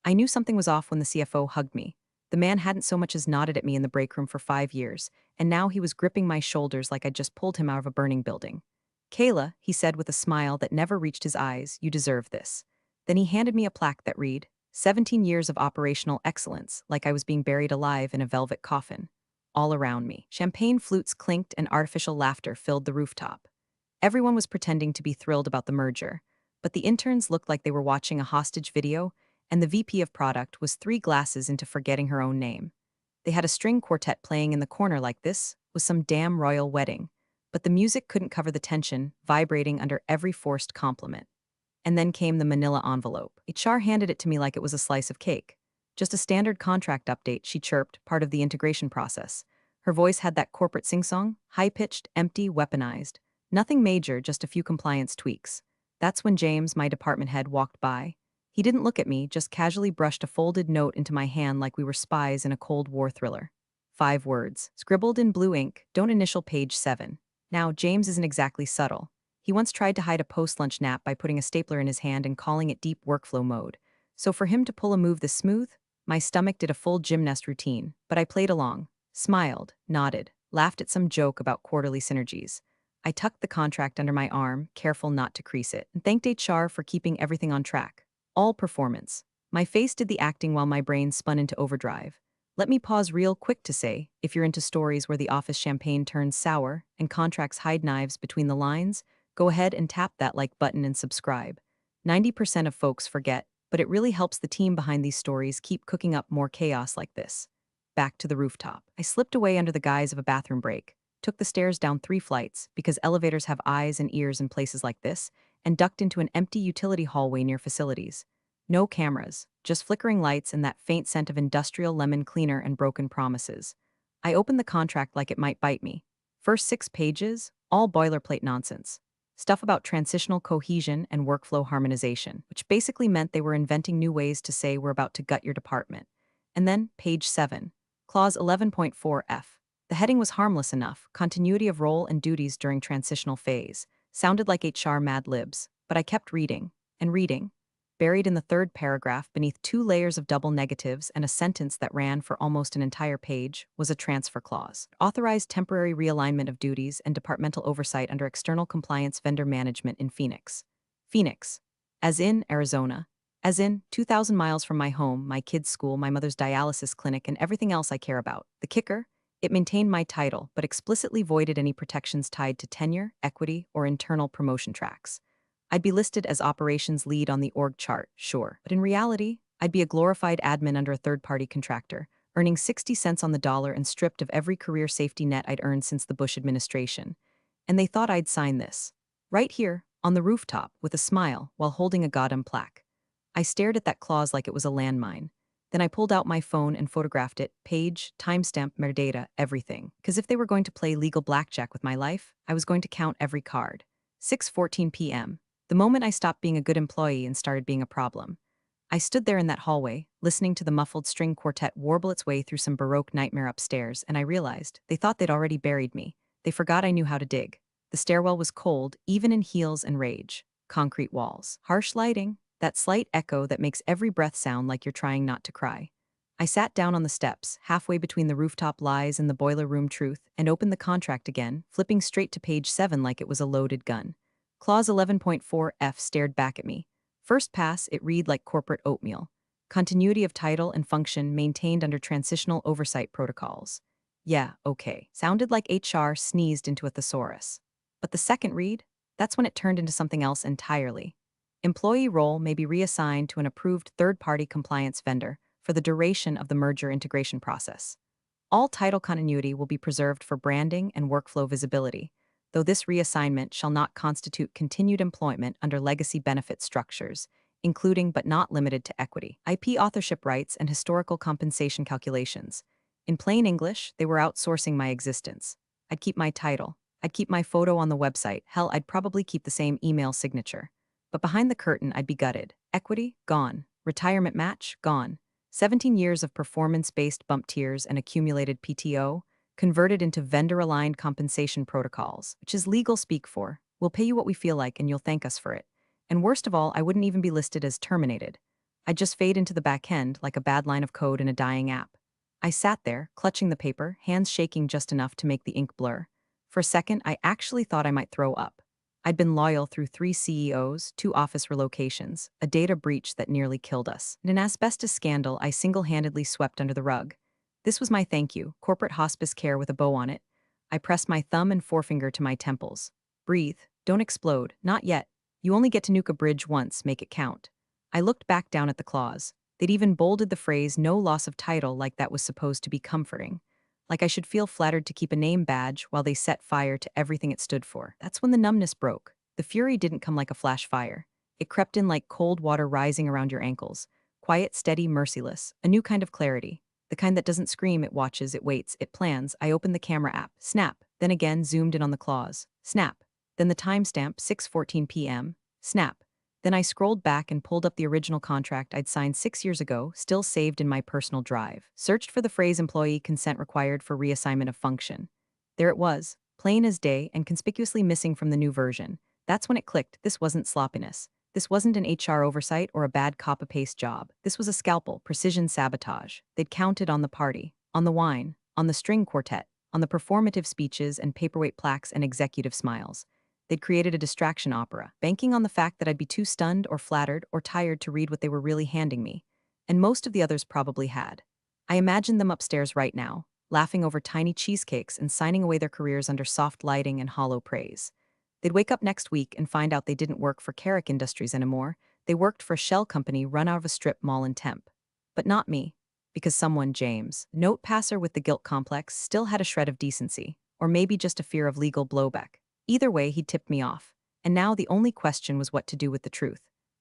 I knew something was off when the CFO hugged me. The man hadn't so much as nodded at me in the break room for 5 years, and now he was gripping my shoulders like I'd just pulled him out of a burning building. Kayla, he said with a smile that never reached his eyes, you deserve this. Then he handed me a plaque that read, 17 years of operational excellence, like I was being buried alive in a velvet coffin. All around me, champagne flutes clinked and artificial laughter filled the rooftop. Everyone was pretending to be thrilled about the merger, but the interns looked like they were watching a hostage video, and the VP of product was 3 glasses into forgetting her own name. They had a string quartet playing in the corner like this was some damn royal wedding, but the music couldn't cover the tension, vibrating under every forced compliment. And then came the manila envelope. HR handed it to me like it was a slice of cake. Just a standard contract update, she chirped, part of the integration process. Her voice had that corporate sing-song, high-pitched, empty, weaponized. Nothing major, just a few compliance tweaks. That's when James, my department head, walked by. He didn't look at me, just casually brushed a folded note into my hand like we were spies in a Cold War thriller. 5 words, scribbled in blue ink, don't initial page 7. Now, James isn't exactly subtle. He once tried to hide a post-lunch nap by putting a stapler in his hand and calling it deep workflow mode. So for him to pull a move this smooth, my stomach did a full gymnast routine, but I played along, smiled, nodded, laughed at some joke about quarterly synergies. I tucked the contract under my arm, careful not to crease it, and thanked HR for keeping everything on track. All performance. My face did the acting while my brain spun into overdrive. Let me pause real quick to say, if you're into stories where the office champagne turns sour and contracts hide knives between the lines, go ahead and tap that like button and subscribe. 90% of folks forget, but it really helps the team behind these stories keep cooking up more chaos like this. Back to the rooftop. I slipped away under the guise of a bathroom break, took the stairs down 3 flights, because elevators have eyes and ears in places like this, and ducked into an empty utility hallway near facilities. No cameras, just flickering lights and that faint scent of industrial lemon cleaner and broken promises. I opened the contract like it might bite me. First 6 pages, all boilerplate nonsense. Stuff about transitional cohesion and workflow harmonization, which basically meant they were inventing new ways to say we're about to gut your department. And then, page 7, clause 11.4F. The heading was harmless enough, continuity of role and duties during transitional phase. Sounded like HR Mad Libs, but I kept reading, and reading. Buried in the third paragraph, beneath 2 layers of double negatives and a sentence that ran for almost an entire page, was a transfer clause. Authorized temporary realignment of duties and departmental oversight under external compliance vendor management in Phoenix. Phoenix. As in Arizona. As in 2,000 miles from my home, my kids' school, my mother's dialysis clinic, and everything else I care about. The kicker? It maintained my title, but explicitly voided any protections tied to tenure, equity, or internal promotion tracks. I'd be listed as operations lead on the org chart, sure, but in reality, I'd be a glorified admin under a third-party contractor, earning 60 cents on the dollar and stripped of every career safety net I'd earned since the Bush administration. And they thought I'd sign this. Right here, on the rooftop, with a smile, while holding a goddamn plaque. I stared at that clause like it was a landmine. Then I pulled out my phone and photographed it, page, timestamp, metadata, everything. Because if they were going to play legal blackjack with my life, I was going to count every card. 6:14 p.m. The moment I stopped being a good employee and started being a problem. I stood there in that hallway, listening to the muffled string quartet warble its way through some Baroque nightmare upstairs, and I realized they thought they'd already buried me. They forgot I knew how to dig. The stairwell was cold, even in heels and rage. Concrete walls. Harsh lighting. That slight echo that makes every breath sound like you're trying not to cry. I sat down on the steps, halfway between the rooftop lies and the boiler room truth, and opened the contract again, flipping straight to page 7 like it was a loaded gun. Clause 11.4F stared back at me. First pass, it read like corporate oatmeal. Continuity of title and function maintained under transitional oversight protocols. Yeah, okay. Sounded like HR sneezed into a thesaurus. But the second read? That's when it turned into something else entirely. Employee role may be reassigned to an approved third-party compliance vendor for the duration of the merger integration process. All title continuity will be preserved for branding and workflow visibility, though this reassignment shall not constitute continued employment under legacy benefit structures, including but not limited to equity, IP authorship rights, and historical compensation calculations. In plain English, they were outsourcing my existence. I'd keep my title. I'd keep my photo on the website. Hell, I'd probably keep the same email signature. But behind the curtain, I'd be gutted. Equity? Gone. Retirement match? Gone. 17 years of performance-based bump tiers and accumulated PTO, converted into vendor-aligned compensation protocols, which is legal speak for, we'll pay you what we feel like and you'll thank us for it. And worst of all, I wouldn't even be listed as terminated. I'd just fade into the back end like a bad line of code in a dying app. I sat there, clutching the paper, hands shaking just enough to make the ink blur. For a second, I actually thought I might throw up. I'd been loyal through 3 CEOs, 2 office relocations, a data breach that nearly killed us, and an asbestos scandal I single-handedly swept under the rug. This was my thank you, corporate hospice care with a bow on it. I pressed my thumb and forefinger to my temples. Breathe. Don't explode. Not yet. You only get to nuke a bridge once, make it count. I looked back down at the clause. They'd even bolded the phrase no loss of title like that was supposed to be comforting. Like I should feel flattered to keep a name badge while they set fire to everything it stood for. That's when the numbness broke. The fury didn't come like a flash fire. It crept in like cold water rising around your ankles. Quiet, steady, merciless. A new kind of clarity. The kind that doesn't scream, it watches, it waits, it plans. I opened the camera app. Snap. Then again zoomed in on the clause. Snap. Then the timestamp, 6:14 p.m. Snap. Then I scrolled back and pulled up the original contract I'd signed 6 years ago, still saved in my personal drive. Searched for the phrase employee consent required for reassignment of function. There it was, plain as day and conspicuously missing from the new version. That's when it clicked, this wasn't sloppiness. This wasn't an HR oversight or a bad copy-paste job. This was a scalpel, precision sabotage. They'd counted on the party, on the wine, on the string quartet, on the performative speeches and paperweight plaques and executive smiles. They'd created a distraction opera, banking on the fact that I'd be too stunned or flattered or tired to read what they were really handing me. And most of the others probably had. I imagined them upstairs right now, laughing over tiny cheesecakes and signing away their careers under soft lighting and hollow praise. They'd wake up next week and find out they didn't work for Carrick Industries anymore. They worked for a shell company run out of a strip mall in Temp. But not me. Because someone, James, note passer with the guilt complex, still had a shred of decency, or maybe just a fear of legal blowback. Either way, he'd tipped me off. And now the only question was what to do with the truth.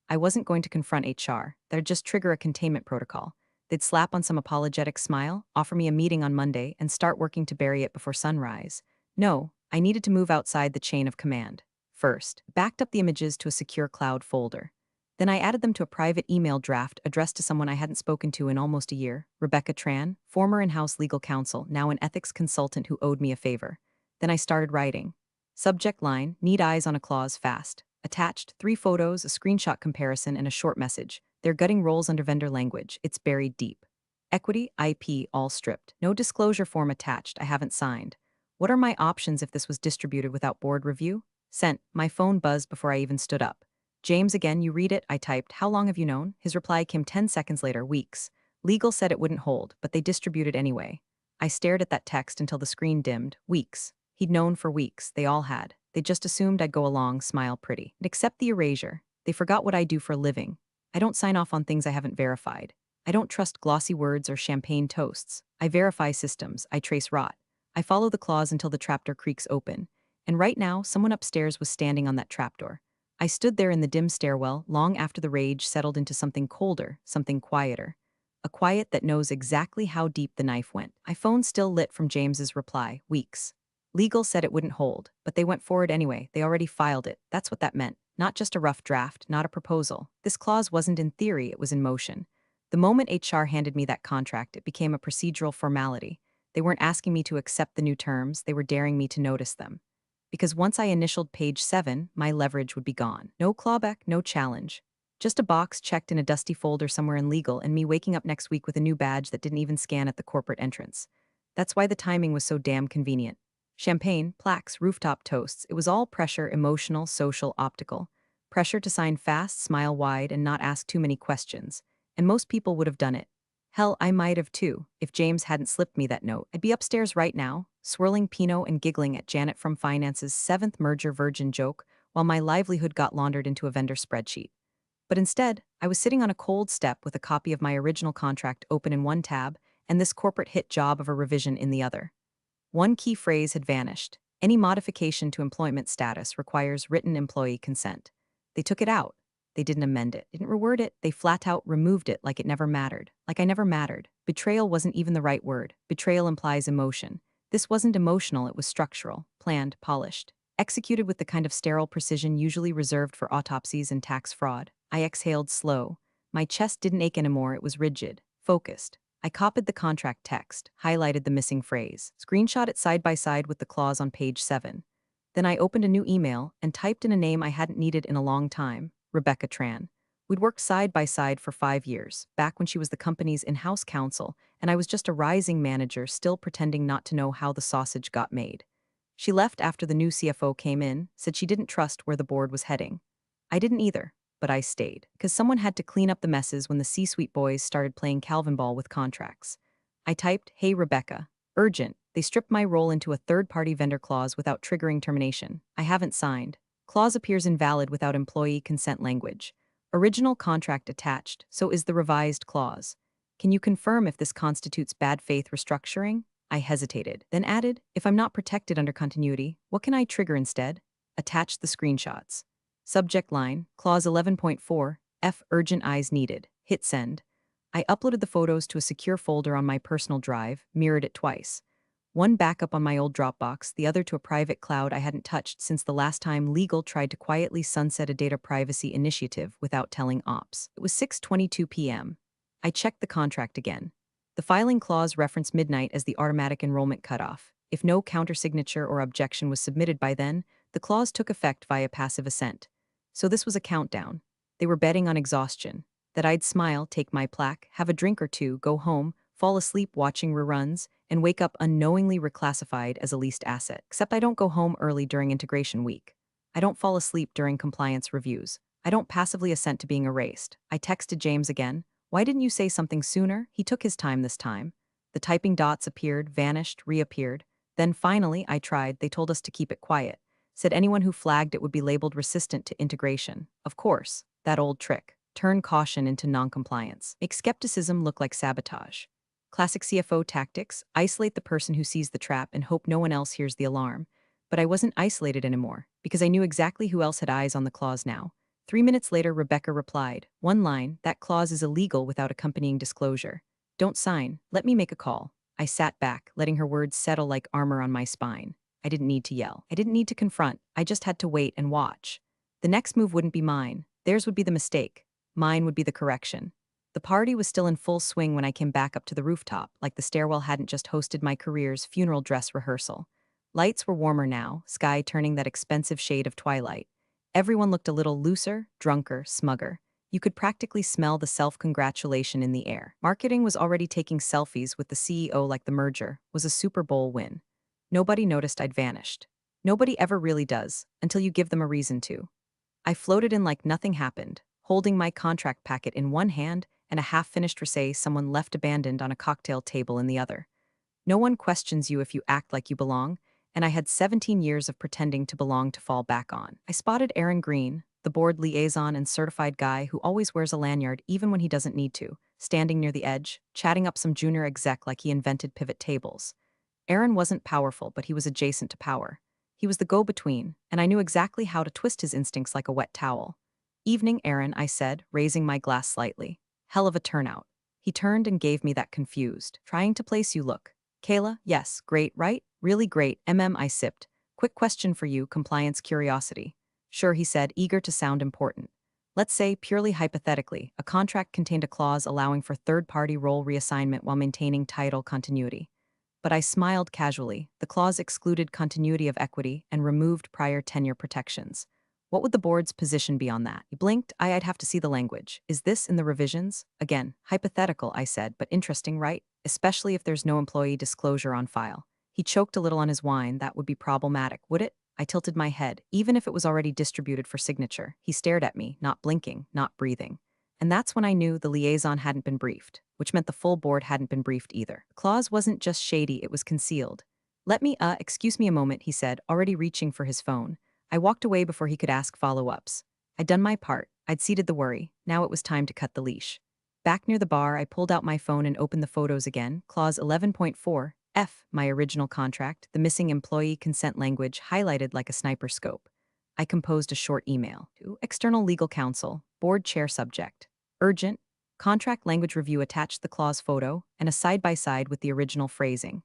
I wasn't going to confront HR. That'd just trigger a containment protocol. They'd slap on some apologetic smile, offer me a meeting on Monday, and start working to bury it before sunrise. No, I needed to move outside the chain of command. First, backed up the images to a secure cloud folder. Then I added them to a private email draft addressed to someone I hadn't spoken to in almost a year, Rebecca Tran, former in-house legal counsel, now an ethics consultant who owed me a favor. Then I started writing. Subject line, need eyes on a clause fast. Attached, 3 photos, a screenshot comparison, and a short message. They're gutting roles under vendor language. It's buried deep. Equity, IP, all stripped. No disclosure form attached. I haven't signed. What are my options if this was distributed without board review? Sent. My phone buzzed before I even stood up. James again, you read it? I typed. How long have you known? His reply came 10 seconds later, weeks. Legal said it wouldn't hold, but they distributed anyway. I stared at that text until the screen dimmed. Weeks. He'd known for weeks. They all had. They just assumed I'd go along, smile pretty, and accept the erasure. They forgot what I do for a living. I don't sign off on things I haven't verified. I don't trust glossy words or champagne toasts. I verify systems. I trace rot. I follow the clause until the trapdoor creaks open. And right now, someone upstairs was standing on that trapdoor. I stood there in the dim stairwell long after the rage settled into something colder, something quieter. A quiet that knows exactly how deep the knife went. My phone still lit from James's reply, weeks. Legal said it wouldn't hold, but they went forward anyway. They already filed it. That's what that meant. Not just a rough draft, not a proposal. This clause wasn't in theory, it was in motion. The moment HR handed me that contract, it became a procedural formality. They weren't asking me to accept the new terms, they were daring me to notice them. Because once I initialed page 7, my leverage would be gone. No clawback, no challenge. Just a box checked in a dusty folder somewhere in legal and me waking up next week with a new badge that didn't even scan at the corporate entrance. That's why the timing was so damn convenient. Champagne, plaques, rooftop toasts, it was all pressure, emotional, social, optical. Pressure to sign fast, smile wide, and not ask too many questions. And most people would have done it. Hell, I might have too. If James hadn't slipped me that note, I'd be upstairs right now, swirling Pinot and giggling at Janet from Finance's 7th merger virgin joke, while my livelihood got laundered into a vendor spreadsheet. But instead, I was sitting on a cold step with a copy of my original contract open in one tab, and this corporate hit job of a revision in the other. One key phrase had vanished. Any modification to employment status requires written employee consent. They took it out. They didn't amend it, didn't reword it, they flat out removed it like it never mattered. Like I never mattered. Betrayal wasn't even the right word. Betrayal implies emotion. This wasn't emotional, it was structural, planned, polished. Executed with the kind of sterile precision usually reserved for autopsies and tax fraud. I exhaled slow. My chest didn't ache anymore, it was rigid, focused. I copied the contract text, highlighted the missing phrase, screenshot it side by side with the clause on page 7. Then I opened a new email and typed in a name I hadn't needed in a long time, Rebecca Tran. We'd worked side by side for 5 years, back when she was the company's in-house counsel, and I was just a rising manager still pretending not to know how the sausage got made. She left after the new CFO came in, said she didn't trust where the board was heading. I didn't either, but I stayed, because someone had to clean up the messes when the C-suite boys started playing Calvin ball with contracts. I typed, "Hey Rebecca, urgent." They stripped my role into a third-party vendor clause without triggering termination. I haven't signed. Clause appears invalid without employee consent language. Original contract attached, so is the revised clause. Can you confirm if this constitutes bad faith restructuring? I hesitated, then added, if I'm not protected under continuity, what can I trigger instead? Attach the screenshots. Subject line, clause 11.4, F urgent eyes needed. Hit send. I uploaded the photos to a secure folder on my personal drive, mirrored it twice. One backup on my old Dropbox, the other to a private cloud I hadn't touched since the last time legal tried to quietly sunset a data privacy initiative without telling ops. It was 6:22 p.m. I checked the contract again. The filing clause referenced midnight as the automatic enrollment cutoff. If no countersignature or objection was submitted by then, the clause took effect via passive assent. So this was a countdown. They were betting on exhaustion. That I'd smile, take my plaque, have a drink or two, go home, fall asleep watching reruns, and wake up unknowingly reclassified as a leased asset. Except I don't go home early during integration week. I don't fall asleep during compliance reviews. I don't passively assent to being erased. I texted James again. Why didn't you say something sooner? He took his time this time. The typing dots appeared, vanished, reappeared. Then finally, I tried. They told us to keep it quiet. Said anyone who flagged it would be labeled resistant to integration. Of course, that old trick. Turn caution into noncompliance. Make skepticism look like sabotage. Classic CFO tactics, isolate the person who sees the trap and hope no one else hears the alarm. But I wasn't isolated anymore, because I knew exactly who else had eyes on the clause now. 3 minutes later, Rebecca replied, one line, that clause is illegal without accompanying disclosure. Don't sign, let me make a call. I sat back, letting her words settle like armor on my spine. I didn't need to yell. I didn't need to confront. I just had to wait and watch. The next move wouldn't be mine. Theirs would be the mistake. Mine would be the correction. The party was still in full swing when I came back up to the rooftop, like the stairwell hadn't just hosted my career's funeral dress rehearsal. Lights were warmer now, sky turning that expensive shade of twilight. Everyone looked a little looser, drunker, smugger. You could practically smell the self-congratulation in the air. Marketing was already taking selfies with the CEO like the merger was a Super Bowl win. Nobody noticed I'd vanished. Nobody ever really does, until you give them a reason to. I floated in like nothing happened, holding my contract packet in one hand and a half-finished rosé someone left abandoned on a cocktail table in the other. No one questions you if you act like you belong, and I had 17 years of pretending to belong to fall back on. I spotted Aaron Green, the board liaison and certified guy who always wears a lanyard even when he doesn't need to, standing near the edge, chatting up some junior exec like he invented pivot tables. Aaron wasn't powerful, but he was adjacent to power. He was the go-between, and I knew exactly how to twist his instincts like a wet towel. Evening, Aaron, I said, raising my glass slightly. Hell of a turnout. He turned and gave me that confused, trying to place you look. Kayla, yes, great, right? Really great, I sipped. Quick question for you, compliance curiosity. Sure, he said, eager to sound important. Let's say, purely hypothetically, a contract contained a clause allowing for third-party role reassignment while maintaining title continuity. But I smiled casually. The clause excluded continuity of equity and removed prior tenure protections. What would the board's position be on that? He blinked. I'd have to see the language. Is this in the revisions? Again, hypothetical, I said, but interesting, right? Especially if there's no employee disclosure on file. He choked a little on his wine. That would be problematic, would it? I tilted my head, even if it was already distributed for signature. He stared at me, not blinking, not breathing. And that's when I knew the liaison hadn't been briefed, which meant the full board hadn't been briefed either. The clause wasn't just shady, it was concealed. Excuse me a moment, he said, already reaching for his phone. I walked away before he could ask follow-ups. I'd done my part. I'd ceded the worry. Now it was time to cut the leash. Back near the bar, I pulled out my phone and opened the photos again. Clause 11.4, F, my original contract, the missing employee consent language highlighted like a sniper scope. I composed a short email to external legal counsel, board chair subject, urgent, contract language review attached the clause photo and a side-by-side with the original phrasing.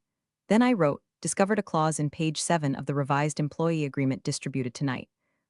Then I wrote, discovered a clause in page 7 of the revised employee agreement distributed tonight.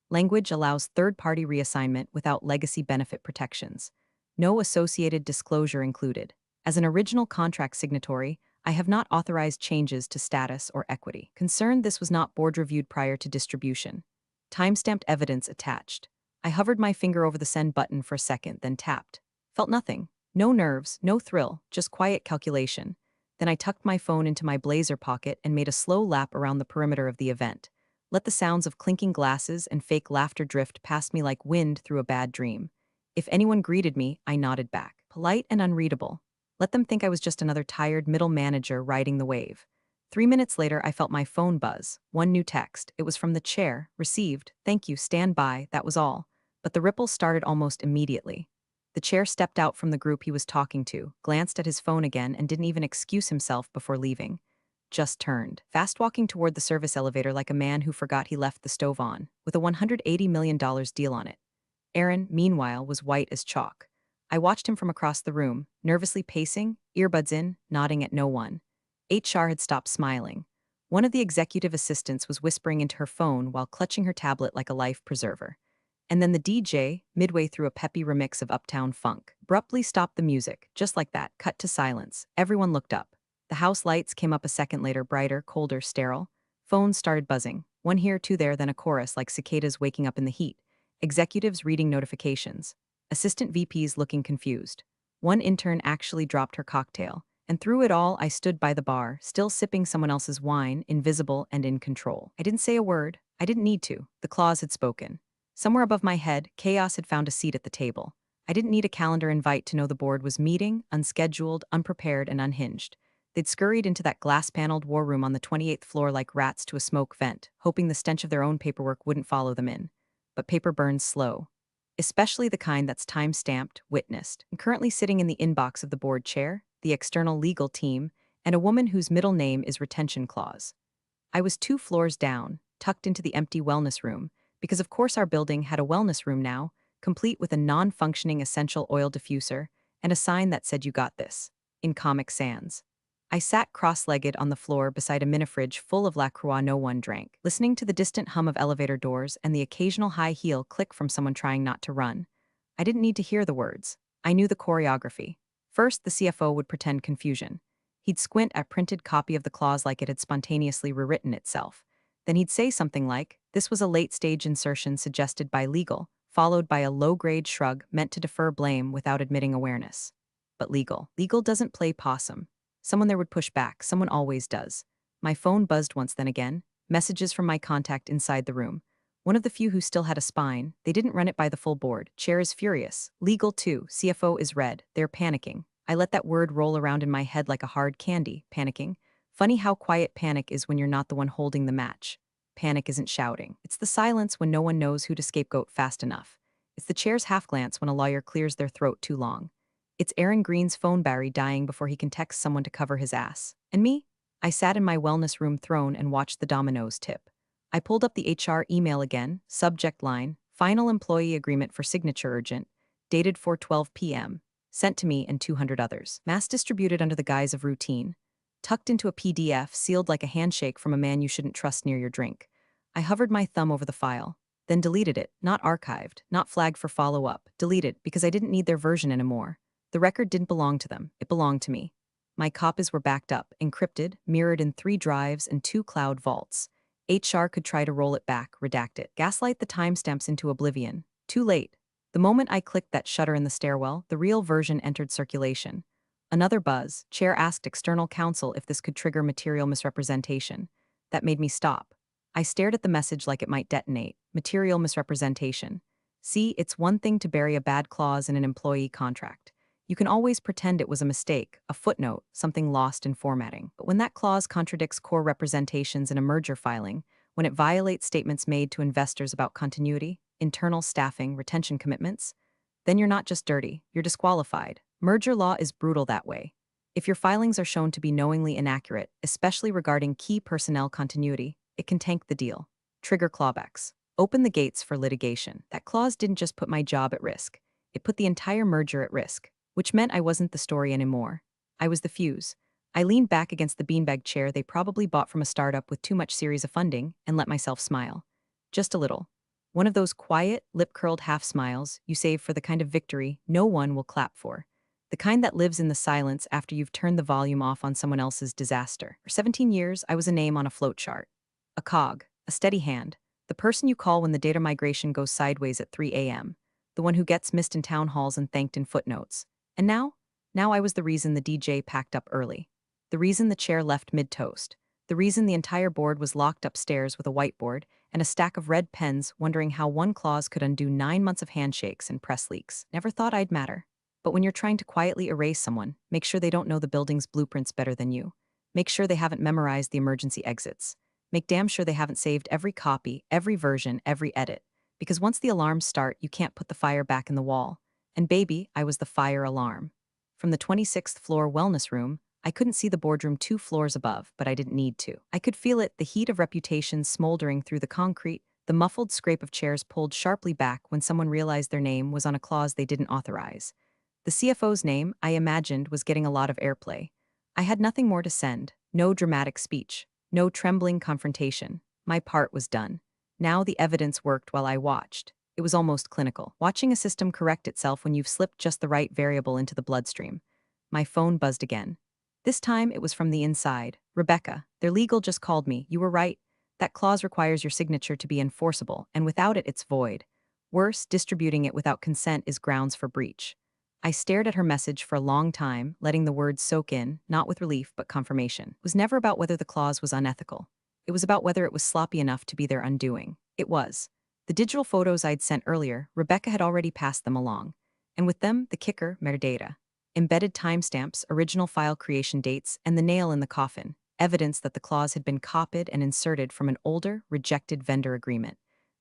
Language allows third-party reassignment without legacy benefit protections. No associated disclosure included. As an original contract signatory, I have not authorized changes to status or equity. Concerned this was not board reviewed prior to distribution. Timestamped evidence attached. I hovered my finger over the send button for a second, then tapped. Felt nothing. No nerves, no thrill, just quiet calculation. Then I tucked my phone into my blazer pocket and made a slow lap around the perimeter of the event. Let the sounds of clinking glasses and fake laughter drift past me like wind through a bad dream. If anyone greeted me, I nodded back, polite and unreadable. Let them think I was just another tired middle manager riding the wave. 3 minutes later, I felt my phone buzz. One new text. It was from the chair. Received. Thank you, stand by. That was all. But the ripples started almost immediately. The chair stepped out from the group he was talking to, glanced at his phone again, and didn't even excuse himself before leaving. Just turned, fast walking toward the service elevator like a man who forgot he left the stove on, with a $180 million deal on it. Aaron, meanwhile, was white as chalk. I watched him from across the room, nervously pacing, earbuds in, nodding at no one. HR had stopped smiling. One of the executive assistants was whispering into her phone while clutching her tablet like a life preserver. And then the DJ, midway through a peppy remix of Uptown Funk, abruptly stopped the music, just like that, cut to silence. Everyone looked up. The house lights came up a second later, brighter, colder, sterile. Phones started buzzing. One here, two there, then a chorus like cicadas waking up in the heat. Executives reading notifications. Assistant VPs looking confused. One intern actually dropped her cocktail. And through it all, I stood by the bar, still sipping someone else's wine, invisible and in control. I didn't say a word. I didn't need to. The claws had spoken. Somewhere above my head, chaos had found a seat at the table. I didn't need a calendar invite to know the board was meeting, unscheduled, unprepared, and unhinged. They'd scurried into that glass-paneled war room on the 28th floor like rats to a smoke vent, hoping the stench of their own paperwork wouldn't follow them in. But paper burns slow. Especially the kind that's time-stamped, witnessed, and currently sitting in the inbox of the board chair, the external legal team, and a woman whose middle name is Retention Clause. I was 2 floors down, tucked into the empty wellness room, because of course our building had a wellness room now, complete with a non-functioning essential oil diffuser and a sign that said "You got this," in Comic Sans. I sat cross-legged on the floor beside a mini-fridge full of La Croix no one drank, listening to the distant hum of elevator doors and the occasional high heel click from someone trying not to run. I didn't need to hear the words. I knew the choreography. First, the CFO would pretend confusion. He'd squint at printed copy of the clause like it had spontaneously rewritten itself. Then he'd say something like, "This was a late-stage insertion suggested by legal," followed by a low-grade shrug meant to defer blame without admitting awareness. But legal doesn't play possum. Someone there would push back, someone always does. My phone buzzed once then again, messages from my contact inside the room. One of the few who still had a spine. They didn't run it by the full board. Chair is furious. Legal too. CFO is red. They're panicking. I let that word roll around in my head like a hard candy. Panicking. Funny how quiet panic is when you're not the one holding the match. Panic isn't shouting. It's the silence when no one knows who to scapegoat fast enough. It's the chair's half-glance when a lawyer clears their throat too long. It's Aaron Green's phone battery dying before he can text someone to cover his ass. And me? I sat in my wellness room throne and watched the dominoes tip. I pulled up the HR email again, subject line, "Final employee agreement for signature urgent," dated 4:12 p.m., sent to me and 200 others, mass distributed under the guise of routine, tucked into a PDF sealed like a handshake from a man you shouldn't trust near your drink. I hovered my thumb over the file, then deleted it, not archived, not flagged for follow-up, deleted because I didn't need their version anymore. The record didn't belong to them, it belonged to me. My copies were backed up, encrypted, mirrored in 3 drives and 2 cloud vaults. HR could try to roll it back, redact it, gaslight the timestamps into oblivion. Too late. The moment I clicked that shutter in the stairwell, the real version entered circulation. Another buzz. Chair asked external counsel if this could trigger material misrepresentation. That made me stop. I stared at the message like it might detonate. Material misrepresentation. See, it's one thing to bury a bad clause in an employee contract. You can always pretend it was a mistake, a footnote, something lost in formatting. But when that clause contradicts core representations in a merger filing, when it violates statements made to investors about continuity, internal staffing, retention commitments, then you're not just dirty, you're disqualified. Merger law is brutal that way. If your filings are shown to be knowingly inaccurate, especially regarding key personnel continuity, it can tank the deal. Trigger clawbacks. Open the gates for litigation. That clause didn't just put my job at risk. It put the entire merger at risk, which meant I wasn't the story anymore. I was the fuse. I leaned back against the beanbag chair they probably bought from a startup with too much series of funding and let myself smile. Just a little. One of those quiet, lip-curled half-smiles you save for the kind of victory no one will clap for. The kind that lives in the silence after you've turned the volume off on someone else's disaster. For 17 years, I was a name on a float chart. A cog, a steady hand, The person you call when the data migration goes sideways at 3 a.m. The one who gets missed in town halls and thanked in footnotes. And now? Now I was the reason the DJ packed up early. The reason the chair left mid-toast. The reason the entire board was locked upstairs with a whiteboard and a stack of red pens wondering how one clause could undo 9 months of handshakes and press leaks. Never thought I'd matter. But when you're trying to quietly erase someone, make sure they don't know the building's blueprints better than you. Make sure they haven't memorized the emergency exits. Make damn sure they haven't saved every copy, every version, every edit. Because once the alarms start, you can't put the fire back in the wall. And baby, I was the fire alarm. From the 26th floor wellness room, I couldn't see the boardroom 2 floors above, but I didn't need to. I could feel it, the heat of reputation smoldering through the concrete, the muffled scrape of chairs pulled sharply back when someone realized their name was on a clause they didn't authorize. The CFO's name, I imagined, was getting a lot of airplay. I had nothing more to send, no dramatic speech, no trembling confrontation. My part was done. Now the evidence worked while I watched. It was almost clinical, watching a system correct itself when you've slipped just the right variable into the bloodstream. My phone buzzed again. This time it was from the inside. Rebecca, their legal just called me. You were right. That clause requires your signature to be enforceable, and without it, it's void. Worse, distributing it without consent is grounds for breach. I stared at her message for a long time, letting the words soak in, not with relief but confirmation. It was never about whether the clause was unethical. It was about whether it was sloppy enough to be their undoing. It was. The digital photos I'd sent earlier, Rebecca had already passed them along. And with them, the kicker, metadata. Embedded timestamps, original file creation dates, and the nail in the coffin, evidence that the clause had been copied and inserted from an older, rejected vendor agreement.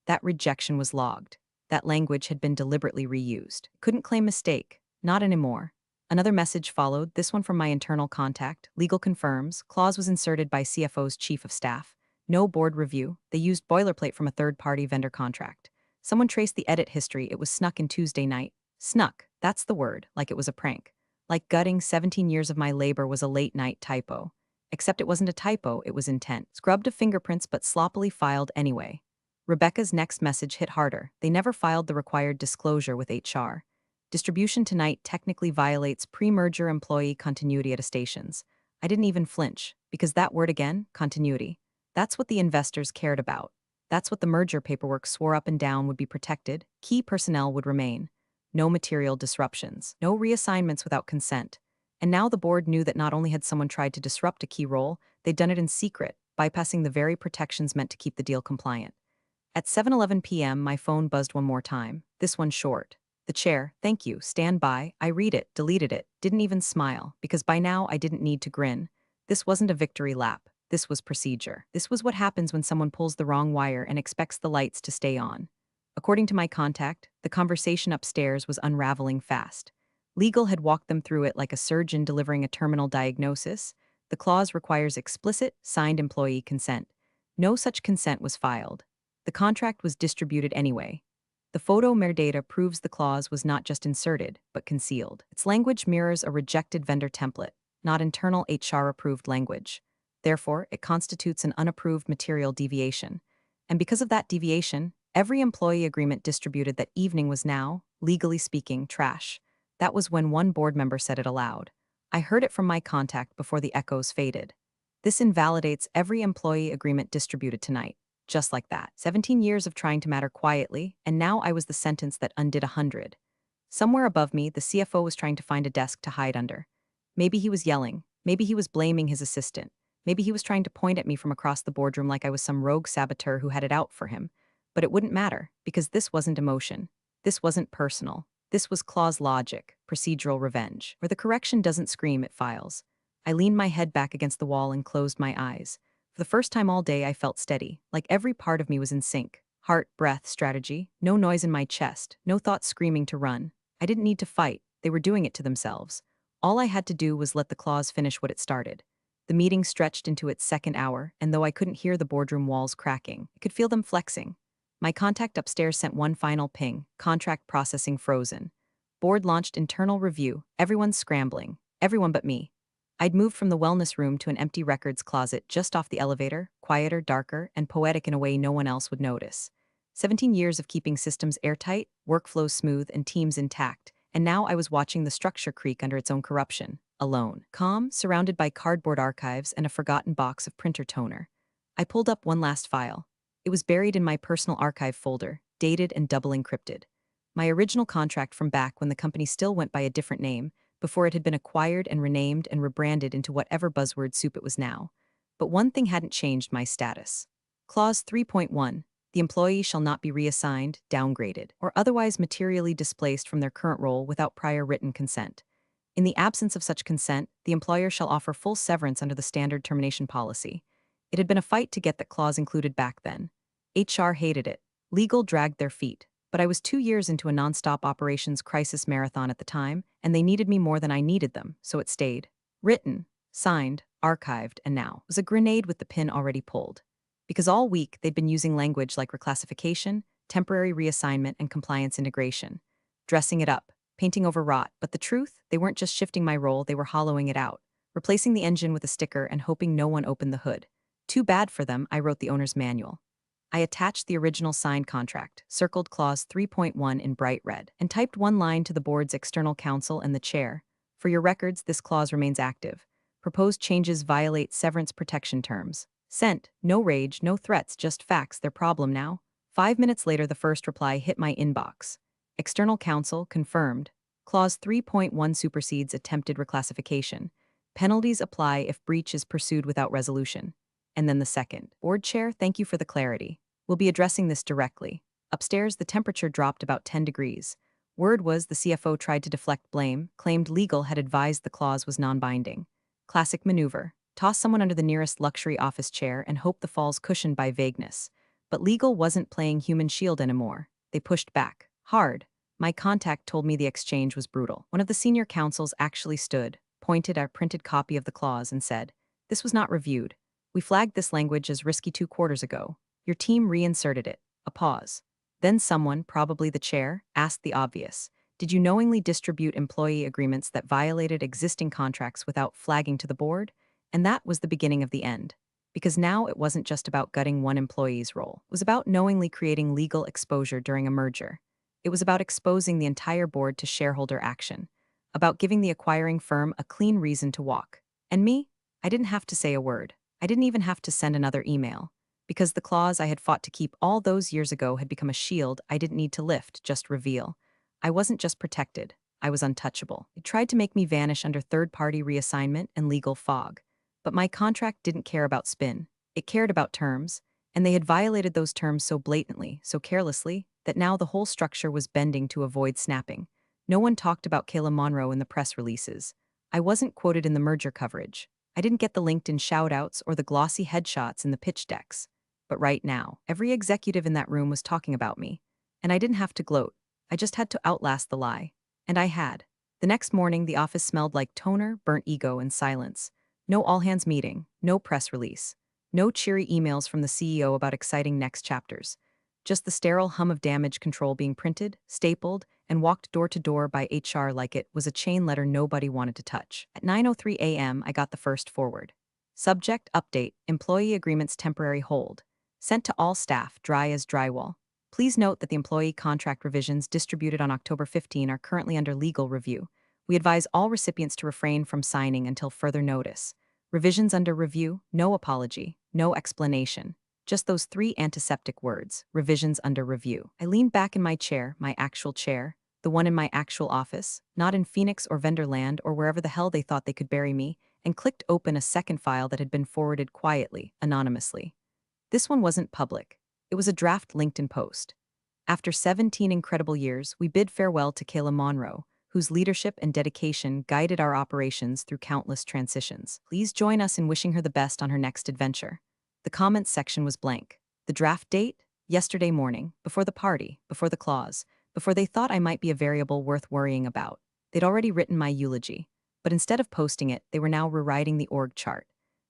That rejection was logged. That language had been deliberately reused. Couldn't claim mistake. Not anymore. Another message followed, this one from my internal contact. Legal confirms, clause was inserted by CFO's chief of staff. No board review. They used boilerplate from a third-party vendor contract. Someone traced the edit history. It was snuck in Tuesday night. Snuck, that's the word, like it was a prank. Like gutting 17 years of my labor was a late-night typo. Except it wasn't a typo, it was intent. Scrubbed of fingerprints but sloppily filed anyway. Rebecca's next message hit harder. They never filed the required disclosure with HR. Distribution tonight technically violates pre-merger employee continuity attestations. I didn't even flinch, because that word again, continuity. That's what the investors cared about. That's what the merger paperwork swore up and down would be protected, key personnel would remain. No material disruptions, no reassignments without consent. And now the board knew that not only had someone tried to disrupt a key role, they'd done it in secret, bypassing the very protections meant to keep the deal compliant. At 7:11 p.m., my phone buzzed one more time, this one short. The chair, thank you, stand by, I read it, deleted it, didn't even smile, because by now I didn't need to grin. This wasn't a victory lap, this was procedure. This was what happens when someone pulls the wrong wire and expects the lights to stay on. According to my contact, the conversation upstairs was unraveling fast. Legal had walked them through it like a surgeon delivering a terminal diagnosis. The clause requires explicit, signed employee consent. No such consent was filed. The contract was distributed anyway. The photo metadata proves the clause was not just inserted, but concealed. Its language mirrors a rejected vendor template, not internal HR-approved language. Therefore, it constitutes an unapproved material deviation. And because of that deviation, every employee agreement distributed that evening was now, legally speaking, trash. That was when one board member said it aloud. I heard it from my contact before the echoes faded. This invalidates every employee agreement distributed tonight. Just like that. 17 years of trying to matter quietly, and now I was the sentence that undid 100. Somewhere above me, the CFO was trying to find a desk to hide under. Maybe he was yelling. Maybe he was blaming his assistant. Maybe he was trying to point at me from across the boardroom like I was some rogue saboteur who had it out for him. But it wouldn't matter, because this wasn't emotion. This wasn't personal. This was clause logic, procedural revenge. Where the correction doesn't scream, it files. I leaned my head back against the wall and closed my eyes. For the first time all day, I felt steady, like every part of me was in sync. Heart, breath, strategy, no noise in my chest, no thoughts screaming to run. I didn't need to fight, they were doing it to themselves. All I had to do was let the clause finish what it started. The meeting stretched into its second hour, and though I couldn't hear the boardroom walls cracking, I could feel them flexing. My contact upstairs sent one final ping, contract processing frozen. Board launched internal review, everyone scrambling, everyone but me. I'd moved from the wellness room to an empty records closet just off the elevator, quieter, darker, and poetic in a way no one else would notice. 17 years of keeping systems airtight, workflows smooth, and teams intact, and now I was watching the structure creak under its own corruption, alone. Calm, surrounded by cardboard archives and a forgotten box of printer toner. I pulled up one last file. It was buried in my personal archive folder, dated and double encrypted. My original contract from back when the company still went by a different name, before it had been acquired and renamed and rebranded into whatever buzzword soup it was now. But one thing hadn't changed: my status. Clause 3.1. The employee shall not be reassigned, downgraded, or otherwise materially displaced from their current role without prior written consent. In the absence of such consent, the employer shall offer full severance under the standard termination policy. It had been a fight to get that clause included back then. HR hated it. Legal dragged their feet. But I was 2 years into a nonstop operations crisis marathon at the time, and they needed me more than I needed them, so it stayed. Written, signed, archived, and now was a grenade with the pin already pulled. Because all week they'd been using language like reclassification, temporary reassignment, and compliance integration. Dressing it up, painting over rot, but the truth, they weren't just shifting my role, they were hollowing it out, replacing the engine with a sticker and hoping no one opened the hood. Too bad for them, I wrote the owner's manual. I attached the original signed contract, circled clause 3.1 in bright red, and typed one line to the board's external counsel and the chair. For your records, this clause remains active. Proposed changes violate severance protection terms. Sent, no rage, no threats, just facts, their problem now. 5 minutes later, the first reply hit my inbox. External counsel confirmed. Clause 3.1 supersedes attempted reclassification. Penalties apply if breach is pursued without resolution. And then the second. Board chair, thank you for the clarity. We'll be addressing this directly. Upstairs, the temperature dropped about 10 degrees. Word was the CFO tried to deflect blame, claimed legal had advised the clause was non-binding. Classic maneuver. Toss someone under the nearest luxury office chair and hope the fall's cushioned by vagueness. But legal wasn't playing human shield anymore. They pushed back. Hard. My contact told me the exchange was brutal. One of the senior counsels actually stood, pointed at a printed copy of the clause, and said, "This was not reviewed. We flagged this language as risky 2 quarters ago. Your team reinserted it." A pause. Then someone, probably the chair, asked the obvious. "Did you knowingly distribute employee agreements that violated existing contracts without flagging to the board?" And that was the beginning of the end. Because now it wasn't just about gutting one employee's role. It was about knowingly creating legal exposure during a merger. It was about exposing the entire board to shareholder action. About giving the acquiring firm a clean reason to walk. And me? I didn't have to say a word. I didn't even have to send another email. Because the clause I had fought to keep all those years ago had become a shield I didn't need to lift, just reveal. I wasn't just protected. I was untouchable. It tried to make me vanish under third-party reassignment and legal fog. But my contract didn't care about spin. It cared about terms, and they had violated those terms so blatantly, so carelessly, that now the whole structure was bending to avoid snapping. No one talked about Kayla Monroe in the press releases. I wasn't quoted in the merger coverage. I didn't get the LinkedIn shout-outs or the glossy headshots in the pitch decks. But right now, every executive in that room was talking about me. And I didn't have to gloat. I just had to outlast the lie. And I had. The next morning, the office smelled like toner, burnt ego, and silence. No all-hands meeting, no press release, no cheery emails from the CEO about exciting next chapters. Just the sterile hum of damage control being printed, stapled, and walked door to door by HR like it was a chain letter nobody wanted to touch. At 9:03 a.m., I got the first forward. Subject: update, employee agreements temporary hold. Sent to all staff, dry as drywall. Please note that the employee contract revisions distributed on October 15 are currently under legal review. We advise all recipients to refrain from signing until further notice. Revisions under review, no apology, no explanation. Just those 3 antiseptic words, revisions under review. I leaned back in my chair, my actual chair, the one in my actual office, not in Phoenix or Vendorland or wherever the hell they thought they could bury me, and clicked open a second file that had been forwarded quietly, anonymously. This one wasn't public. It was a draft LinkedIn post. After 17 incredible years, we bid farewell to Kayla Monroe, whose leadership and dedication guided our operations through countless transitions. Please join us in wishing her the best on her next adventure. The comments section was blank. The draft date? Yesterday morning, before the party, before the clause, before they thought I might be a variable worth worrying about. They'd already written my eulogy. But instead of posting it, they were now rewriting the org chart.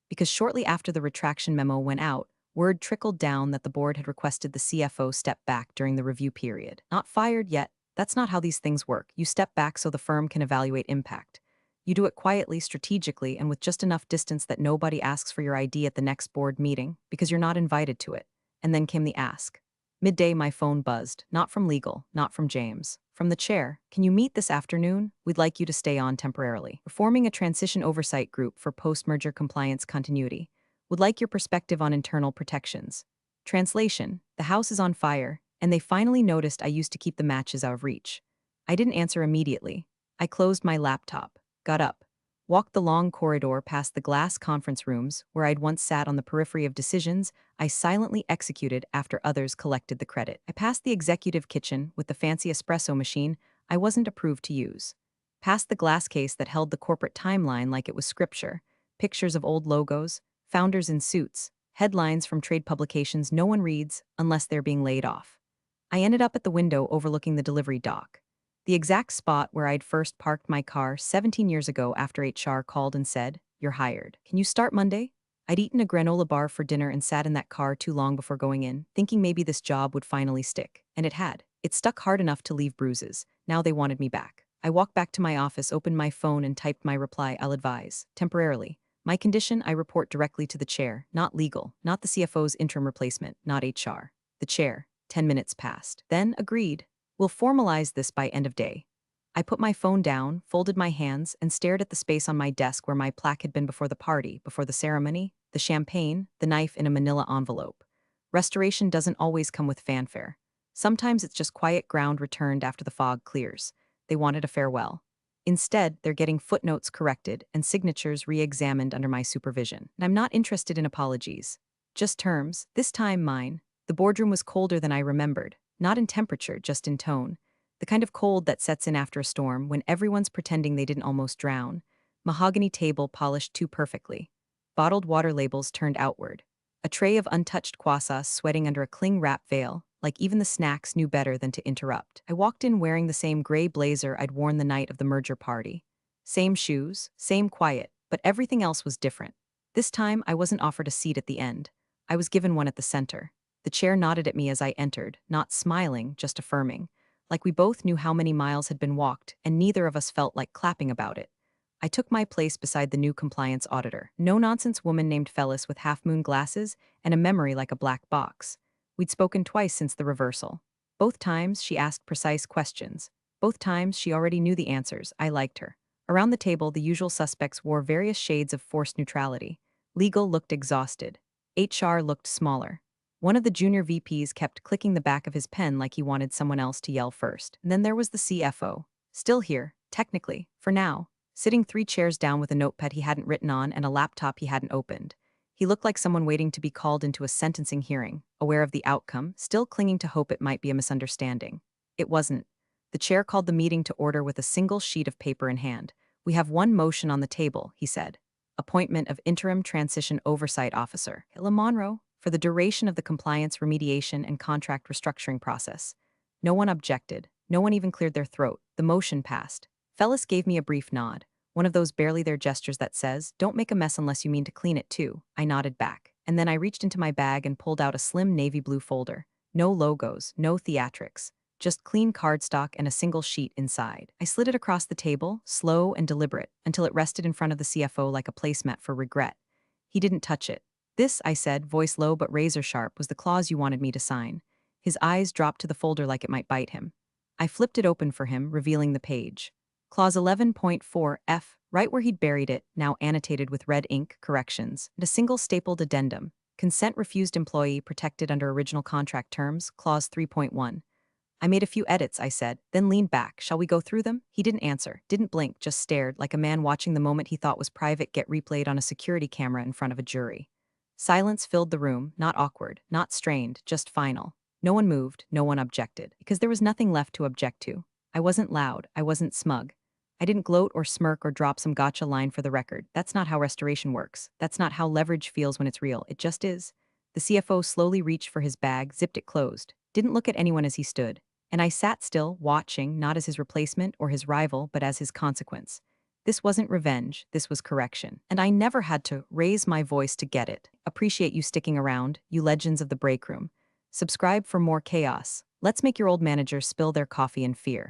Because shortly after the retraction memo went out, word trickled down that the board had requested the CFO step back during the review period. Not fired yet. That's not how these things work. You step back so the firm can evaluate impact. You do it quietly, strategically, and with just enough distance that nobody asks for your ID at the next board meeting, because you're not invited to it. And then came the ask. Midday, my phone buzzed, not from legal, not from James. From the chair: "Can you meet this afternoon? We'd like you to stay on temporarily. We're forming a transition oversight group for post-merger compliance continuity. Would like your perspective on internal protections." Translation: the house is on fire, and they finally noticed I used to keep the matches out of reach. I didn't answer immediately. I closed my laptop, got up, walked the long corridor past the glass conference rooms where I'd once sat on the periphery of decisions I silently executed after others collected the credit. I passed the executive kitchen with the fancy espresso machine I wasn't approved to use. Past the glass case that held the corporate timeline like it was scripture, pictures of old logos, founders in suits, headlines from trade publications no one reads unless they're being laid off. I ended up at the window overlooking the delivery dock, the exact spot where I'd first parked my car 17 years ago after HR called and said, "You're hired. Can you start Monday?" I'd eaten a granola bar for dinner and sat in that car too long before going in, thinking maybe this job would finally stick. And it had. It stuck hard enough to leave bruises. Now they wanted me back. I walked back to my office, opened my phone, and typed my reply: "I'll advise. Temporarily. My condition: I report directly to the chair, not legal, not the CFO's interim replacement, not HR. The chair." 10 minutes passed. Then, agreed. "We'll formalize this by end of day." I put my phone down, folded my hands, and stared at the space on my desk where my plaque had been before the party, before the ceremony, the champagne, the knife in a manila envelope. Restoration doesn't always come with fanfare. Sometimes it's just quiet ground returned after the fog clears. They wanted a farewell. Instead, they're getting footnotes corrected and signatures re-examined under my supervision. And I'm not interested in apologies. Just terms, this time mine. The boardroom was colder than I remembered, not in temperature, just in tone. The kind of cold that sets in after a storm when everyone's pretending they didn't almost drown. Mahogany table polished too perfectly. Bottled water labels turned outward. A tray of untouched croissants sweating under a cling wrap veil, like even the snacks knew better than to interrupt. I walked in wearing the same gray blazer I'd worn the night of the merger party. Same shoes, same quiet, but everything else was different. This time, I wasn't offered a seat at the end. I was given one at the center. The chair nodded at me as I entered, not smiling, just affirming. Like we both knew how many miles had been walked, and neither of us felt like clapping about it. I took my place beside the new compliance auditor, no-nonsense woman named Phyllis with half-moon glasses and a memory like a black box. We'd spoken twice since the reversal. Both times, she asked precise questions. Both times, she already knew the answers. I liked her. Around the table, the usual suspects wore various shades of forced neutrality. Legal looked exhausted. HR looked smaller. One of the junior VPs kept clicking the back of his pen like he wanted someone else to yell first. And then there was the CFO. Still here, technically, for now, sitting 3 chairs down with a notepad he hadn't written on and a laptop he hadn't opened. He looked like someone waiting to be called into a sentencing hearing, aware of the outcome, still clinging to hope it might be a misunderstanding. It wasn't. The chair called the meeting to order with a single sheet of paper in hand. "We have one motion on the table," he said. "Appointment of Interim Transition Oversight Officer, Hilla Monroe, for the duration of the compliance remediation and contract restructuring process." No one objected. No one even cleared their throat. The motion passed. Fellis gave me a brief nod, one of those barely there gestures that says, "Don't make a mess unless you mean to clean it too." I nodded back, and then I reached into my bag and pulled out a slim navy blue folder. No logos, no theatrics, just clean cardstock and a single sheet inside. I slid it across the table, slow and deliberate, until it rested in front of the CFO like a placemat for regret. He didn't touch it. "This," I said, voice low but razor sharp, "was the clause you wanted me to sign." His eyes dropped to the folder like it might bite him. I flipped it open for him, revealing the page. Clause 11.4F, right where he'd buried it, now annotated with red ink, corrections, and a single stapled addendum. Consent refused employee protected under original contract terms, clause 3.1. I made a few edits, I said, then leaned back. "Shall we go through them?" He didn't answer, didn't blink, just stared, like a man watching the moment he thought was private get replayed on a security camera in front of a jury. Silence filled the room, not awkward, not strained, just final. No one moved, no one objected, because there was nothing left to object to. I wasn't loud, I wasn't smug. I didn't gloat or smirk or drop some gotcha line for the record. That's not how restoration works. That's not how leverage feels when it's real. It just is. The CFO slowly reached for his bag, zipped it closed, didn't look at anyone as he stood. And I sat still, watching, not as his replacement or his rival, but as his consequence. This wasn't revenge, this was correction. And I never had to raise my voice to get it. Appreciate you sticking around, you legends of the break room. Subscribe for more chaos. Let's make your old managers spill their coffee in fear.